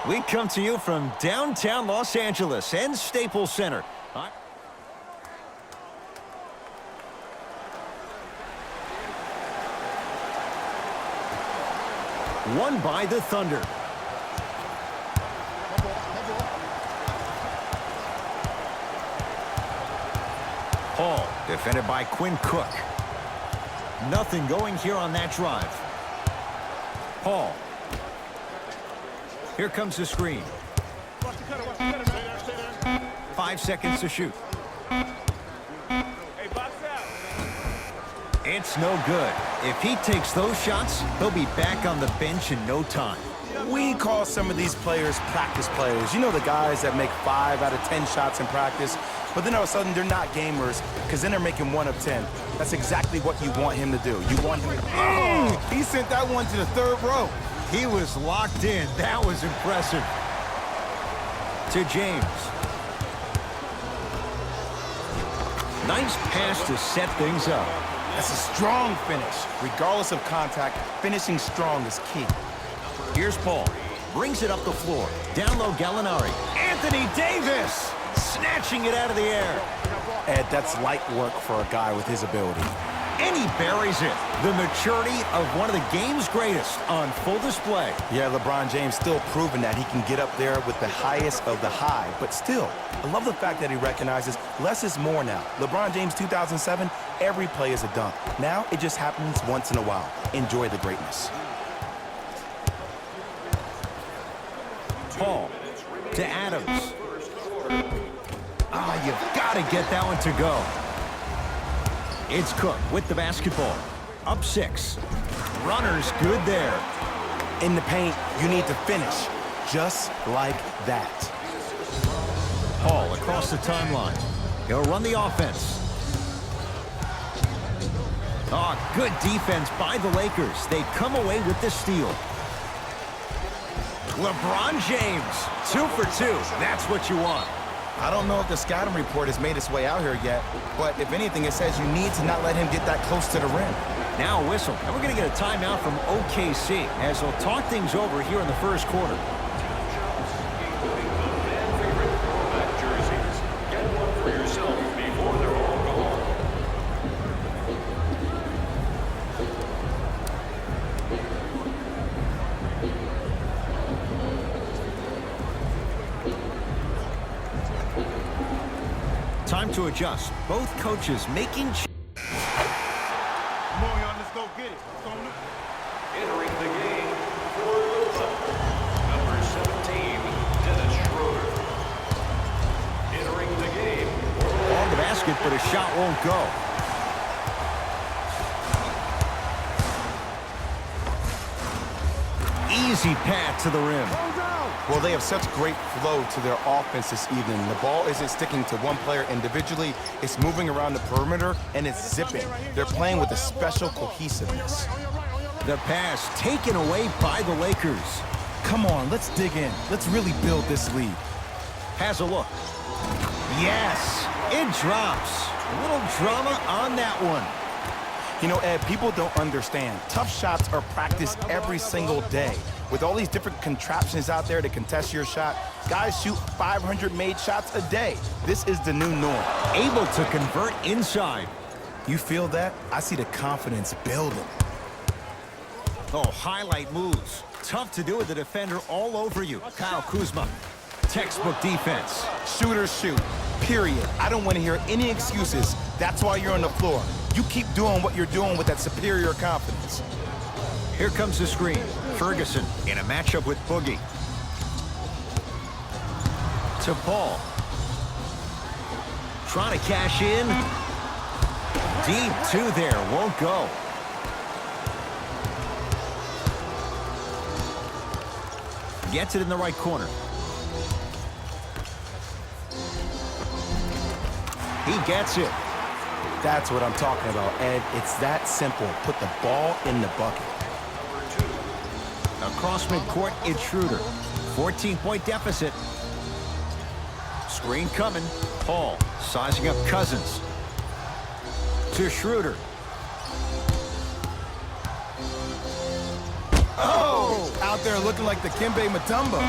We come to you from downtown Los Angeles and Staples Center. Won by the Thunder. Paul, defended by Quinn Cook. Nothing going here on that drive. Paul. Here comes the screen. 5 seconds to shoot. It's no good. If he takes those shots, he'll be back on the bench in no time. We call some of these players practice players. You know, the guys that make 5 out of 10 shots in practice, but then all of a sudden they're not gamers because then they're making 1 of 10. That's exactly what you want him to do. You want him to... Oh, he sent that one to the 3rd row. He was locked in. That was impressive. To James. Nice pass to set things up. That's a strong finish. Regardless of contact, finishing strong is key. Here's Paul. Brings it up the floor. Down low, Gallinari. Anthony Davis! Snatching it out of the air. Ed, that's light work for a guy with his ability. And he buries it. The maturity of one of the game's greatest on full display. Yeah, LeBron James still proving that he can get up there with the highest of the high. But still, I love the fact that he recognizes less is more now. LeBron James 2007, every play is a dunk. Now it just happens once in a while. Enjoy the greatness. Paul to Adams. You've got to get that one to go. It's Cook with the basketball. Up 6. Runner's good there. In the paint, you need to finish. Just like that. Paul across the timeline. He'll run the offense. Oh, good defense by the Lakers. They come away with the steal. LeBron James, 2 for 2. That's what you want. I don't know if the scouting report has made its way out here yet, but if anything, it says you need to not let him get that close to the rim. Now a whistle, and we're going to get a timeout from OKC as they'll talk things over here in the first quarter. Time to adjust. Both coaches making Come on, y'all, let's go get it. Entering the game for number 17, Dennis Schroeder. Entering the game. on the basket, but a shot won't go. Easy path to the rim. Well, they have such great flow to their offense this evening. The ball isn't sticking to one player individually. It's moving around the perimeter, and it's zipping. They're playing with a special cohesiveness. The pass taken away by the Lakers. Come on, let's dig in. Let's really build this lead. Has a look. Yes, it drops. A little drama on that one. You know, Ed, people don't understand. Tough shots are practiced every single day. With all these different contraptions out there to contest your shot, guys shoot 500 made shots a day. This is the new norm. Able to convert inside. You feel that? I see the confidence building. Oh, highlight moves. Tough to do with the defender all over you. Kyle Kuzma. Textbook defense. Shooters shoot, period. I don't want to hear any excuses. That's why you're on the floor. You keep doing what you're doing with that superior confidence. Here comes the screen. Ferguson in a matchup with Boogie. To Paul. Trying to cash in. Deep two there. Won't go. Gets it in the right corner. He gets it. That's what I'm talking about, Ed. It's that simple. Put the ball in the bucket. Across midcourt, it's Schroeder. 14-point deficit. Screen coming. Paul sizing up Cousins. To Schroeder. Oh! Out there looking like the Kimbe Mutombo.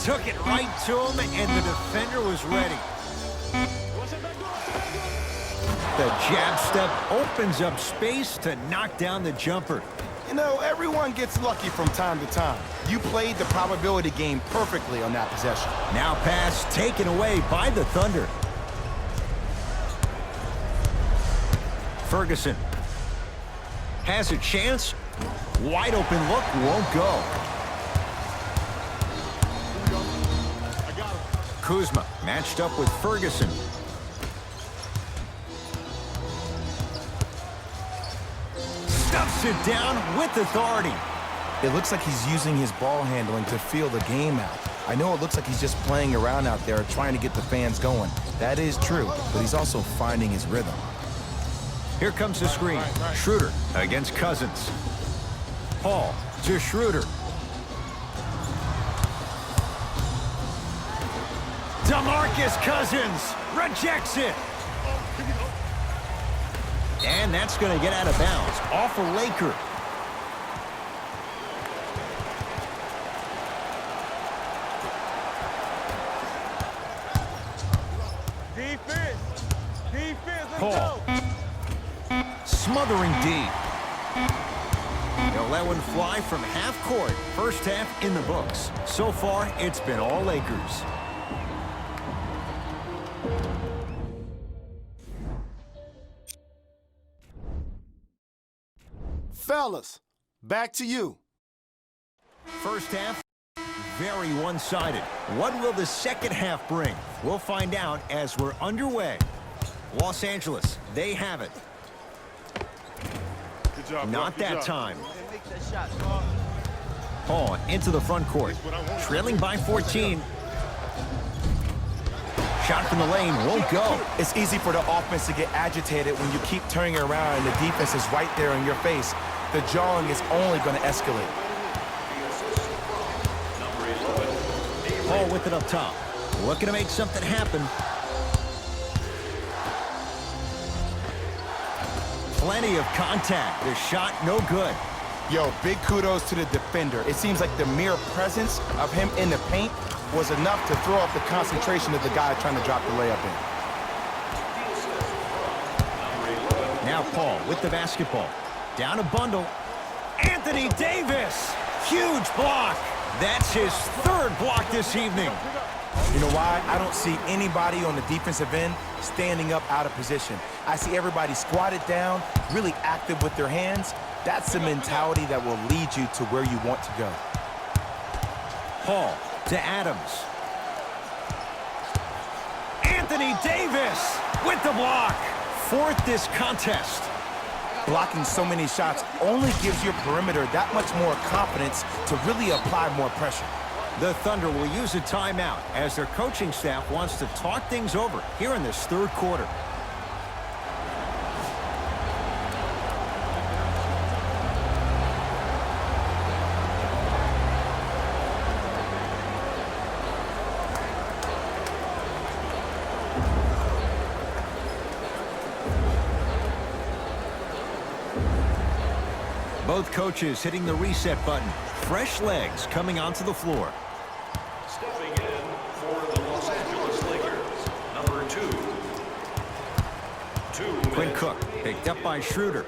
Took it right to him, and the defender was ready. The jab step opens up space to knock down the jumper. You know, everyone gets lucky from time to time. You played the probability game perfectly on that possession. Now pass taken away by the Thunder. Ferguson has a chance. Wide open look, won't go. Kuzma matched up with Ferguson. Stuffs it down with authority. It looks like he's using his ball handling to feel the game out. I know it looks like he's just playing around out there trying to get the fans going. That is true, but he's also finding his rhythm. Here comes the screen. Schroeder against Cousins. Paul to Schroeder. DeMarcus Cousins rejects it. And that's going to get out of bounds off a Laker. Defense, Paul. Smothering D. They'll let one fly from half court. First half in the books. So far, it's been all Lakers. Fellas, back to you. First half, very one-sided. What will the second half bring? We'll find out as we're underway. Los Angeles, they have it. Good job, Not bro. Good that job. time. Paul into the front court. Trailing by 14. Shot from the lane won't go. It's easy for the offense to get agitated when you keep turning around and the defense is right there in your face. The jawing is only going to escalate. Paul with it up top. Looking to make something happen. Plenty of contact. The shot no good. Yo, big kudos to the defender. It seems like the mere presence of him in the paint was enough to throw off the concentration of the guy trying to drop the layup in. Now Paul with the basketball. Down a bundle. Anthony Davis. Huge block. That's his third block this evening. You know why? I don't see anybody on the defensive end standing up out of position. I see everybody squatted down, really active with their hands. That's the mentality that will lead you to where you want to go. Paul to Adams. Anthony Davis with the block. Fourth this contest. Blocking so many shots only gives your perimeter that much more confidence to really apply more pressure. The Thunder will use a timeout as their coaching staff wants to talk things over here in this third quarter. Both coaches hitting the reset button. Fresh legs coming onto the floor. Stepping in for the Los Angeles Lakers, number 2. Quinn Cook picked up by Schroeder.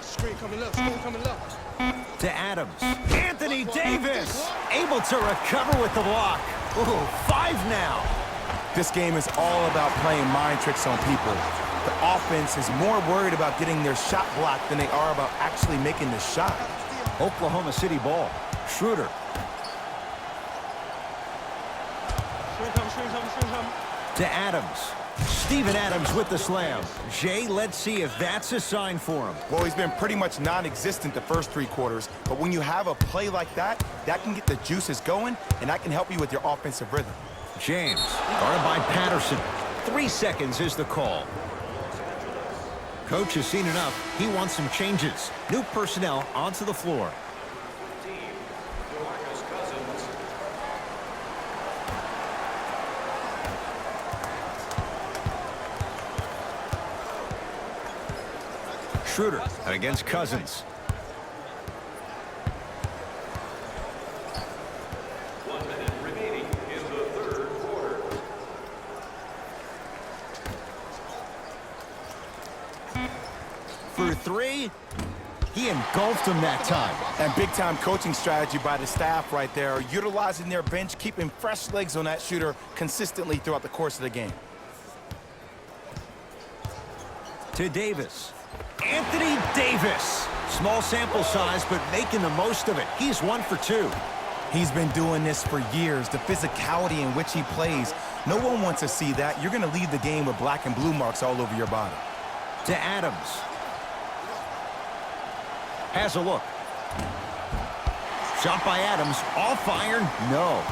Screen coming left. To Adams. Anthony Davis able to recover with the block. Ooh, 5 now. This game is all about playing mind tricks on people. The offense is more worried about getting their shot blocked than they are about actually making the shot. Oklahoma City ball. Schroeder. To Adams. Steven Adams with the slam. Jay, let's see if that's a sign for him. Well, he's been pretty much non-existent the first 3 quarters, but when you have a play like that, that can get the juices going, and that can help you with your offensive rhythm. James, guarded by Patterson. 3 seconds is the call. Coach has seen enough. He wants some changes. New personnel onto the floor. DeMarcus Cousins. Schroeder against Cousins. 1 minute remaining in the third quarter. For three, he engulfed him that time. And big-time coaching strategy by the staff right there, utilizing their bench, keeping fresh legs on that shooter consistently throughout the course of the game. To Davis. Anthony Davis. Small sample size, but making the most of it. He's 1 for 2. He's been doing this for years. The physicality in which he plays, no one wants to see that. You're going to leave the game with black and blue marks all over your body. To Adams. Has a look. Shot by Adams. Off iron. No.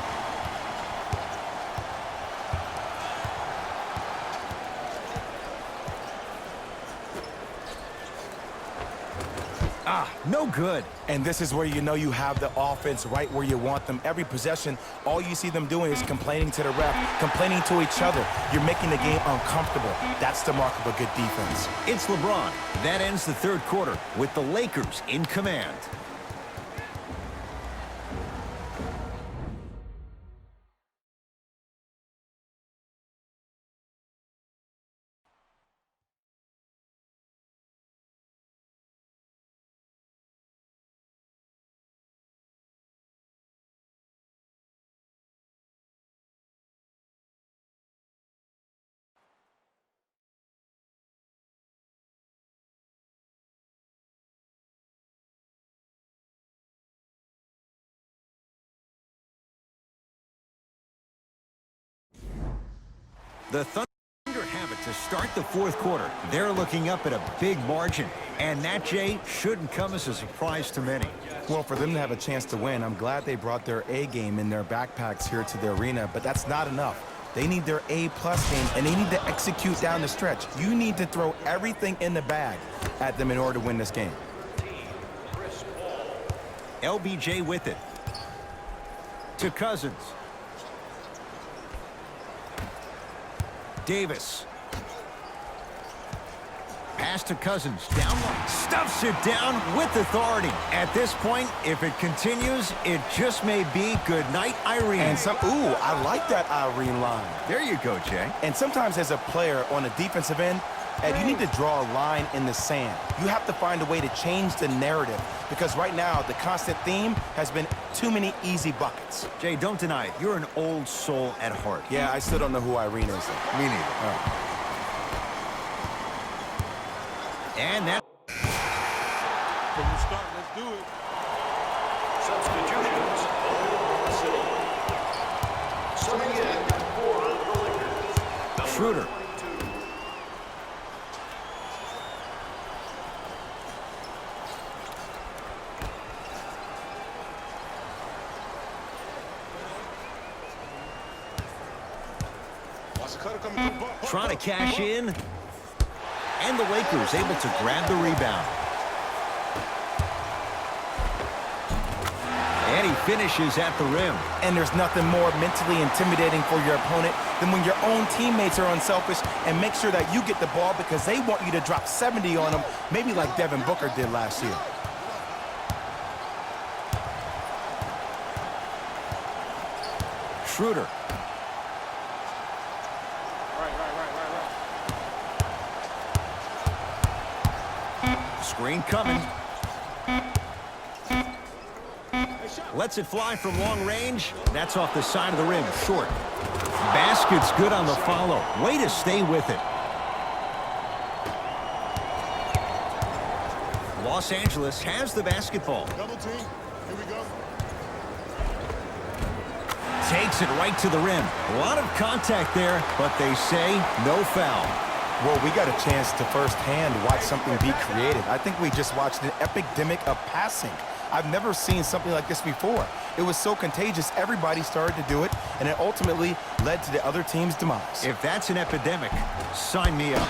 No good. And this is where you know you have the offense right where you want them. Every possession, all you see them doing is complaining to the ref, complaining to each other. You're making the game uncomfortable. That's the mark of a good defense. It's LeBron. That ends the third quarter with the Lakers in command. The Thunder have it to start the fourth quarter. They're looking up at a big margin. And that, Jay, shouldn't come as a surprise to many. Well, for them to have a chance to win, I'm glad they brought their A game in their backpacks here to the arena, but that's not enough. They need their A-plus game, and they need to execute down the stretch. You need to throw everything in the bag at them in order to win this game. LBJ with it. To Cousins. Davis. Pass to Cousins. Down low. Stuffs it down with authority. At this point, if it continues, it just may be good night, Irene. And I like that Irene line. There you go, Jay. And sometimes as a player on the defensive end, Ed, you need to draw a line in the sand. You have to find a way to change the narrative because right now the constant theme has been too many easy buckets. Jay, don't deny it. You're an old soul at heart. Yeah, I still don't know who Irene is. Me neither. And that. From the start, let's do it. Substitutions on the facility. Subbing in for the Lakers. Schroeder. Trying to cash in. And the Lakers able to grab the rebound. And he finishes at the rim. And there's nothing more mentally intimidating for your opponent than when your own teammates are unselfish and make sure that you get the ball because they want you to drop 70 on them, maybe like Devin Booker did last year. Schroeder. Screen coming. Lets it fly from long range. That's off the side of the rim, short. Basket's good on the follow. Way to stay with it. Los Angeles has the basketball. Double team. Here we go. Takes it right to the rim. A lot of contact there, but they say no foul. Well, we got a chance to firsthand watch something be created. I think we just watched an epidemic of passing. I've never seen something like this before. It was so contagious, everybody started to do it, and it ultimately led to the other team's demise. If that's an epidemic, sign me up.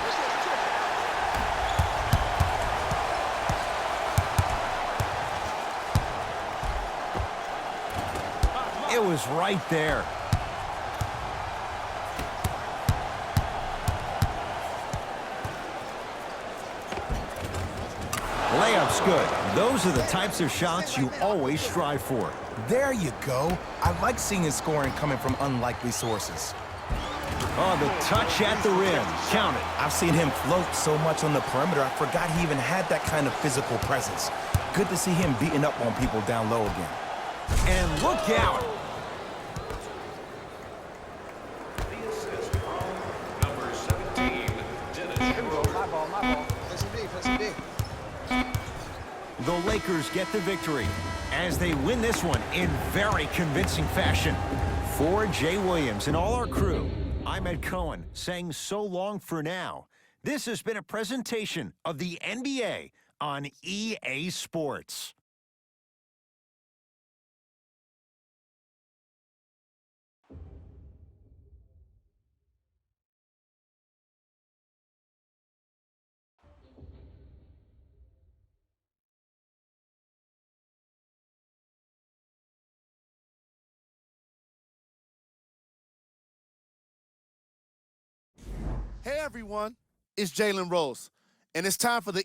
It was right there. layup's good. Those are the types of shots you always strive for. There you go. I like seeing his scoring coming from unlikely sources. Oh, the touch at the rim. Count it. I've seen him float so much on the perimeter, I forgot he even had that kind of physical presence. Good to see him beating up on people down low again. And look out. The assist from number 17, Dennis. My ball. Listen D. The Lakers get the victory as they win this one in very convincing fashion. For Jay Williams and all our crew, I'm Ed Cohen saying so long for now. This has been a presentation of the NBA on EA Sports. Hey everyone, it's Jalen Rose, and it's time for the